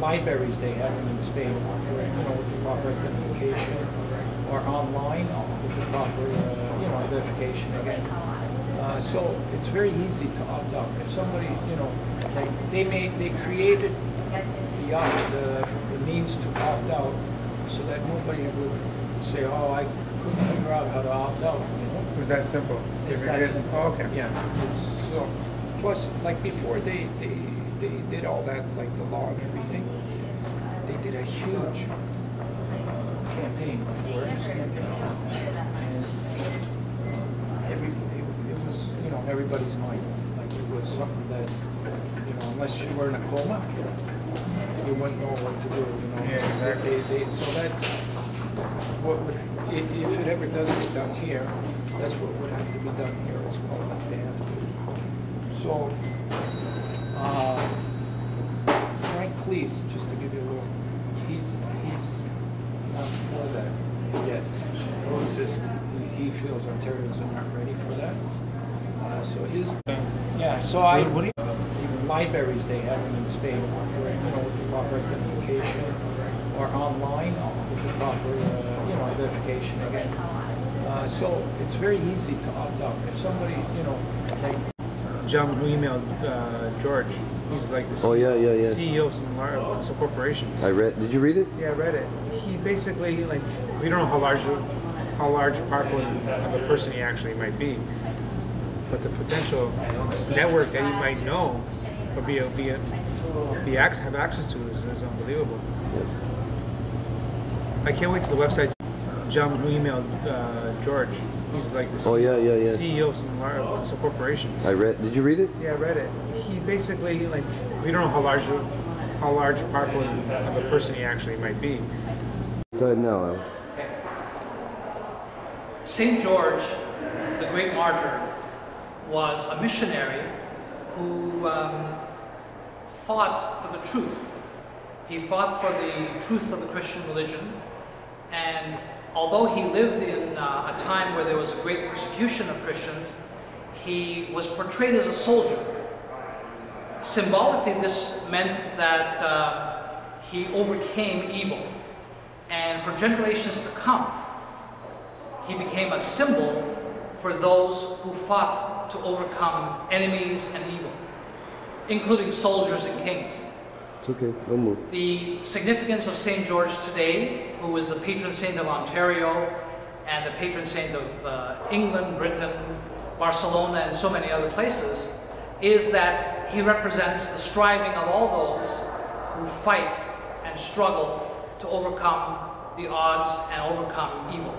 libraries they have them in Spain, with the proper identification, or online with the proper, identification again. So it's very easy to opt out. If somebody, like they created the means to opt out so that nobody would say, oh, I couldn't figure out how to opt out. It was that simple. It's that simple. Oh, okay. Yeah. It's so. Plus, like before they did all that, like the law and everything, they did a huge campaign, awareness campaign, and it was, on everybody's mind. Like it was something that, unless you were in a coma, you wouldn't know what to do. Yeah, exactly. So that's what would, if it ever does get done here, that's what would have to be done here as well. That they have to do. So, Frank Cleese, just to give you a little, he's not for that yet. He feels Ontarians are not ready for that. So his, So even libraries they have them in Spain, with the proper identification, or online with the proper, identification again. So it's very easy to opt out. If somebody, like. Gentleman who emailed George. He's like the CEO of some corporation. Did you read it? Yeah, I read it. He basically, like, we don't know how large, powerful of a person he actually might be, but the potential network that he might know or have access to is unbelievable. Yeah. I can't wait till the website. Gentleman who emailed George. He's like the CEO of some corporation. Did you read it? Yeah, I read it. He basically, like, we don't know how large, powerful of a person he actually might be. Go ahead now, Alex. St. George, the great martyr, was a missionary who fought for the truth. He fought for the truth of the Christian religion, and although he lived in a time where there was a great persecution of Christians, he was portrayed as a soldier. Symbolically, this meant that he overcame evil. And for generations to come, he became a symbol for those who fought to overcome enemies and evil, including soldiers and kings. It's okay, don't move. The significance of St. George today, who is the patron saint of Ontario and the patron saint of England, Britain, Barcelona, and so many other places, is that he represents the striving of all those who fight and struggle to overcome the odds and overcome evil.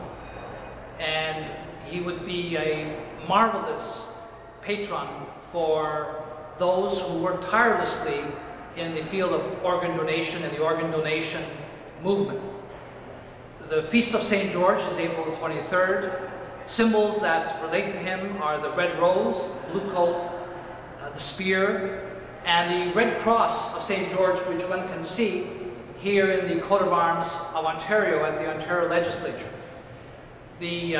And he would be a marvelous patron for those who work tirelessly in the field of organ donation and the organ donation movement. The Feast of St. George is April the 23rd. Symbols that relate to him are the red rose, blue coat, the spear, and the red cross of St. George, which one can see here in the coat of arms of Ontario at the Ontario Legislature. The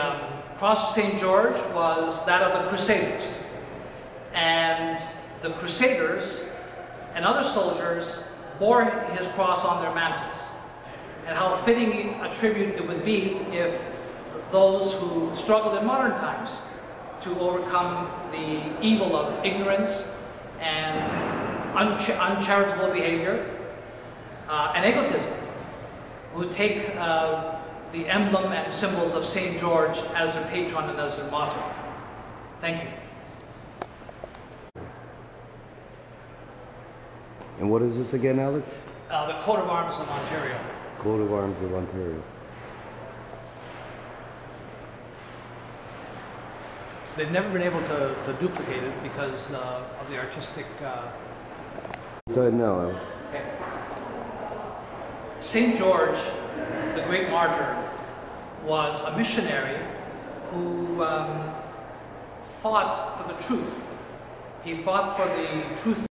cross of St. George was that of the Crusaders, and the Crusaders and other soldiers bore his cross on their mantles. And how fitting a tribute it would be if those who struggled in modern times to overcome the evil of ignorance and uncharitable behavior and egotism, who take the emblem and symbols of St. George as their patron and as their motto. Thank you. And what is this again, Alex? The coat of arms of Ontario. Coat of Arms of Ontario. They've never been able to duplicate it because of the artistic... Go ahead now, Alex. Okay. St. George, the great martyr, was a missionary who fought for the truth. He fought for the truth